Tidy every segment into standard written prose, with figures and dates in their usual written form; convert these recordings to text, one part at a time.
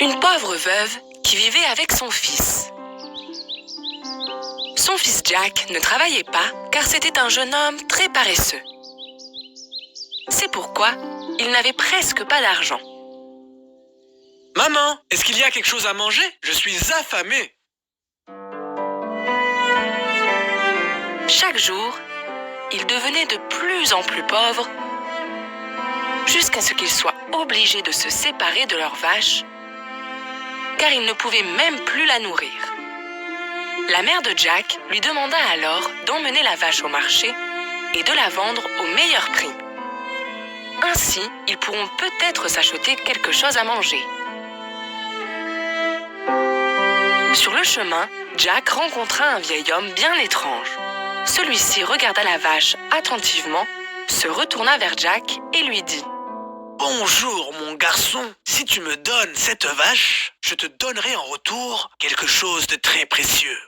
Une pauvre veuve qui vivait avec son fils. Son fils Jack ne travaillait pas car c'était un jeune homme très paresseux. C'est pourquoi il n'avait presque pas d'argent. Maman, est-ce qu'il y a quelque chose à manger? Je suis affamé. Chaque jour, il devenait de plus en plus pauvre jusqu'à ce qu'il soit obligé de se séparer de leur vache car il ne pouvait même plus la nourrir. La mère de Jack lui demanda alors d'emmener la vache au marché et de la vendre au meilleur prix. Ainsi, ils pourront peut-être s'acheter quelque chose à manger. Sur le chemin, Jack rencontra un vieil homme bien étrange. Celui-ci regarda la vache attentivement, se retourna vers Jack et lui dit « Bonjour mon garçon, si tu me donnes cette vache, je te donnerai en retour quelque chose de très précieux. »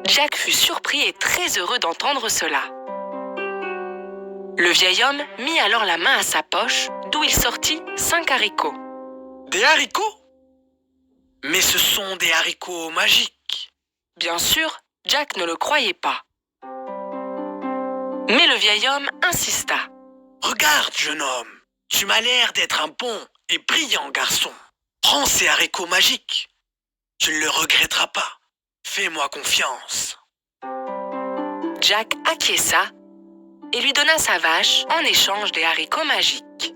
Jack fut surpris et très heureux d'entendre cela. Le vieil homme mit alors la main à sa poche, d'où il sortit 5 haricots. Des haricots? Mais ce sont des haricots magiques. Bien sûr, Jack ne le croyait pas. Mais le vieil homme insista. Regarde, jeune homme, tu m'as l'air d'être un bon et brillant garçon. Prends ces haricots magiques. Tu ne le regretteras pas. Fais-moi confiance. Jack acquiesça et lui donna sa vache en échange des haricots magiques.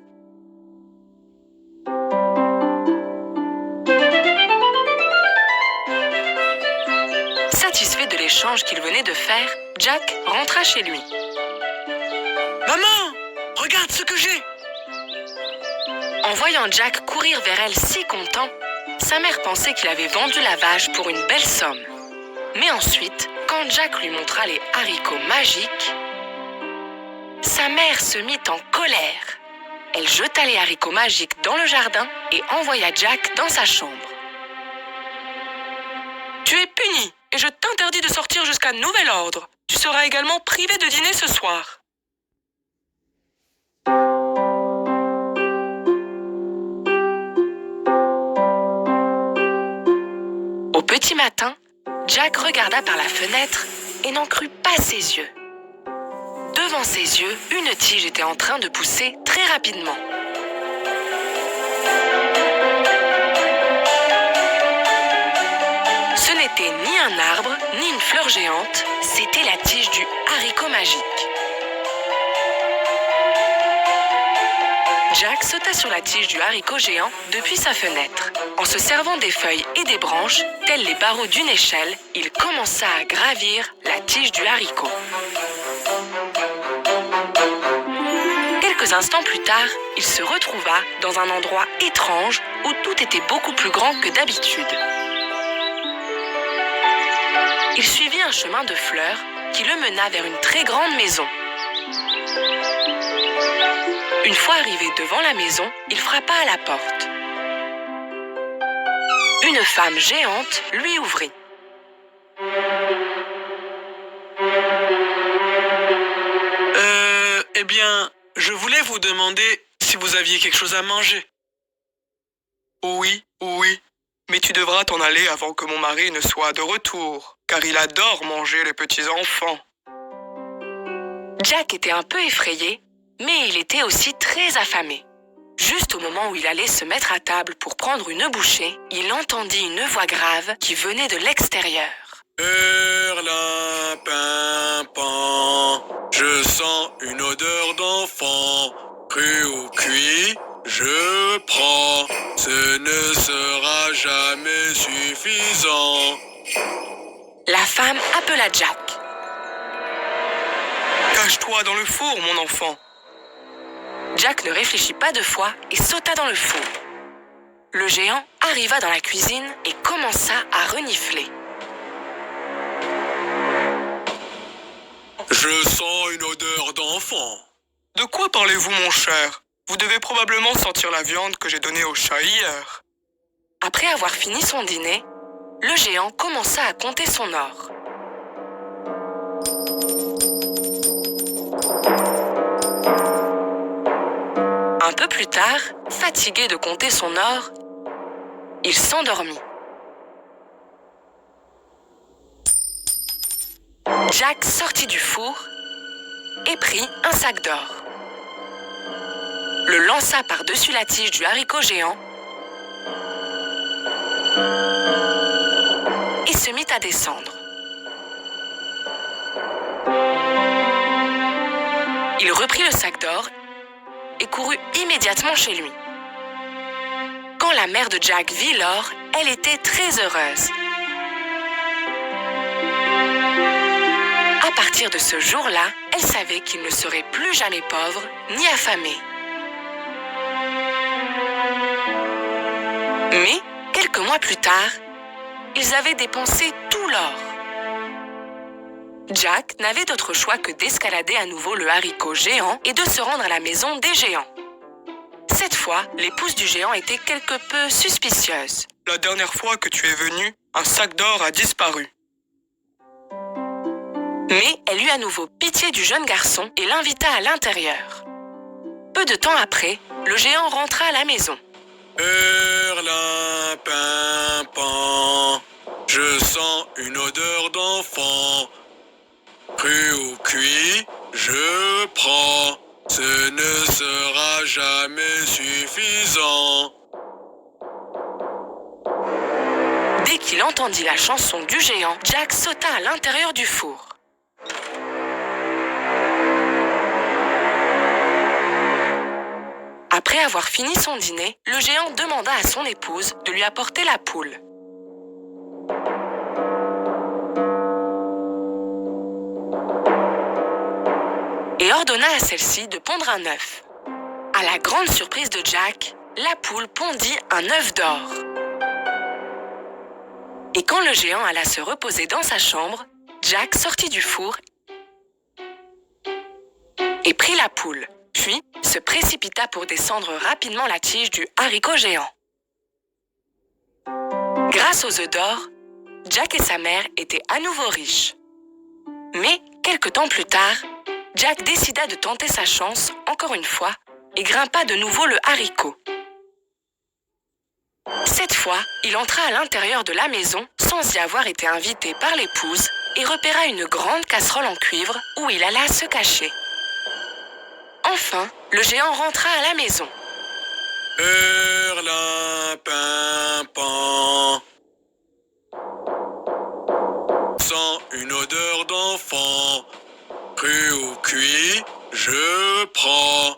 Satisfait de l'échange qu'il venait de faire, Jack rentra chez lui. « Maman, regarde ce que j'ai !» En voyant Jack courir vers elle si content, sa mère pensait qu'il avait vendu la vache pour une belle somme. Mais ensuite, quand Jack lui montra les haricots magiques, sa mère se mit en colère. Elle jeta les haricots magiques dans le jardin et envoya Jack dans sa chambre. « Tu es puni et je t'interdis de sortir jusqu'à nouvel ordre. Tu seras également privé de dîner ce soir. » Au petit matin, Jack regarda par la fenêtre et n'en crut pas ses yeux. Devant ses yeux, une tige était en train de pousser très rapidement. Ce n'était ni un arbre, ni une fleur géante, c'était la tige du haricot magique. Jack sauta sur la tige du haricot géant depuis sa fenêtre. En se servant des feuilles et des branches, tels les barreaux d'une échelle, il commença à gravir la tige du haricot. Quelques instants plus tard, il se retrouva dans un endroit étrange où tout était beaucoup plus grand que d'habitude. Il suivit un chemin de fleurs qui le mena vers une très grande maison. Une fois arrivé devant la maison, il frappa à la porte. Une femme géante lui ouvrit. Eh bien, je voulais vous demander si vous aviez quelque chose à manger. Oui, mais tu devras t'en aller avant que mon mari ne soit de retour, car il adore manger les petits enfants. Jack était un peu effrayé, mais il était aussi très affamé. Juste au moment où il allait se mettre à table pour prendre une bouchée, il entendit une voix grave qui venait de l'extérieur. Pimpin, je sens une odeur d'enfant. Cru ou cuit, je prends. Ce ne sera jamais suffisant. La femme appela Jack. Cache-toi dans le four, mon enfant. Jack ne réfléchit pas 2 fois et sauta dans le four. Le géant arriva dans la cuisine et commença à renifler. Je sens une odeur d'enfant. De quoi parlez-vous, mon cher? Vous devez probablement sentir la viande que j'ai donnée au chat hier. Après avoir fini son dîner, le géant commença à compter son or. Un peu plus tard, fatigué de compter son or, il s'endormit. Jack sortit du four et prit un sac d'or. Le lança par-dessus la tige du haricot géant et se mit à descendre. Il reprit le sac d'or et courut immédiatement chez lui. Quand la mère de Jack vit l'or, elle était très heureuse. À partir de ce jour-là, elle savait qu'il ne serait plus jamais pauvre ni affamé. Mais, quelques mois plus tard, ils avaient dépensé tout l'or. Jack n'avait d'autre choix que d'escalader à nouveau le haricot géant et de se rendre à la maison des géants. Cette fois, l'épouse du géant était quelque peu suspicieuse. La dernière fois que tu es venu, un sac d'or a disparu. Mais elle eut à nouveau pitié du jeune garçon et l'invita à l'intérieur. Peu de temps après, le géant rentra à la maison. Pimpin, je sens une odeur d'enfant. Cru ou cuit, je prends. Ce ne sera jamais suffisant. Dès qu'il entendit la chanson du géant, Jack sauta à l'intérieur du four. Après avoir fini son dîner, le géant demanda à son épouse de lui apporter la poule. Et ordonna à celle-ci de pondre un œuf. À la grande surprise de Jack, la poule pondit un œuf d'or. Et quand le géant alla se reposer dans sa chambre, Jack sortit du four et prit la poule, puis se précipita pour descendre rapidement la tige du haricot géant. Grâce aux œufs d'or, Jack et sa mère étaient à nouveau riches. Mais, quelque temps plus tard, Jack décida de tenter sa chance encore une fois et grimpa de nouveau le haricot. Cette fois, il entra à l'intérieur de la maison sans y avoir été invité par l'épouse et repéra une grande casserole en cuivre où il alla se cacher. Enfin, le géant rentra à la maison. Pimpin, sent une odeur d'enfant. Cru ou cuit, je prends.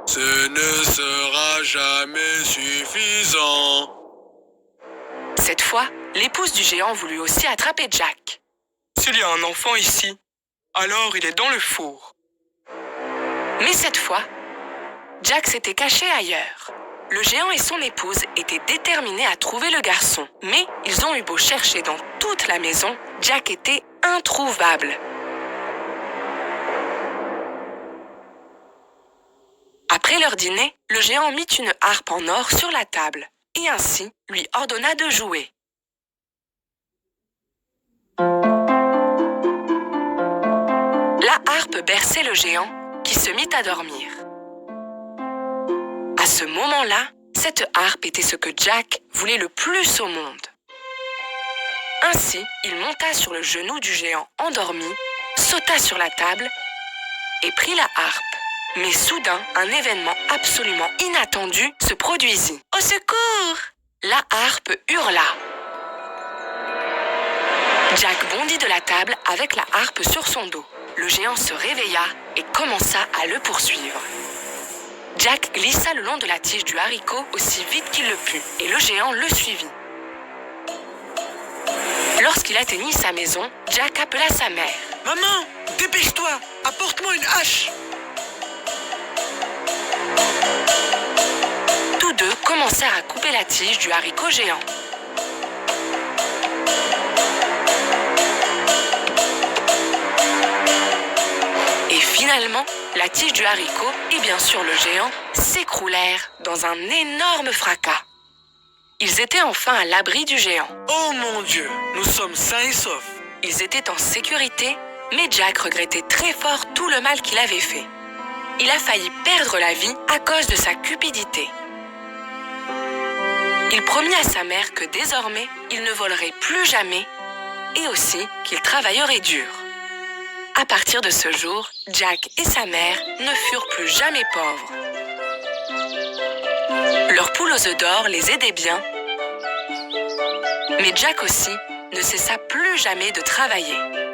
Ce ne sera jamais suffisant. Cette fois, l'épouse du géant voulut aussi attraper Jack. S'il y a un enfant ici, alors il est dans le four. Mais cette fois, Jack s'était caché ailleurs. Le géant et son épouse étaient déterminés à trouver le garçon. Mais ils ont eu beau chercher dans toute la maison, Jack était introuvable. Après leur dîner, le géant mit une harpe en or sur la table et ainsi lui ordonna de jouer. La harpe berçait le géant qui se mit à dormir. À ce moment-là, cette harpe était ce que Jack voulait le plus au monde. Ainsi, il monta sur le genou du géant endormi, sauta sur la table et prit la harpe. Mais soudain, un événement absolument inattendu se produisit. « Au secours !» La harpe hurla. Jack bondit de la table avec la harpe sur son dos. Le géant se réveilla et commença à le poursuivre. Jack glissa le long de la tige du haricot aussi vite qu'il le put et le géant le suivit. Lorsqu'il atteignit sa maison, Jack appela sa mère. « Maman, dépêche-toi, apporte-moi une hache !» Tous deux commencèrent à couper la tige du haricot géant. Et finalement, la tige du haricot et bien sûr le géant s'écroulèrent dans un énorme fracas. Ils étaient enfin à l'abri du géant. Oh mon Dieu, nous sommes sains et saufs. Ils étaient en sécurité, mais Jack regrettait très fort tout le mal qu'il avait fait. il a failli perdre la vie à cause de sa cupidité. Il promit à sa mère que désormais, il ne volerait plus jamais et aussi qu'il travaillerait dur. À partir de ce jour, Jack et sa mère ne furent plus jamais pauvres. Leur poule aux œufs d'or les aidait bien, mais Jack aussi ne cessa plus jamais de travailler.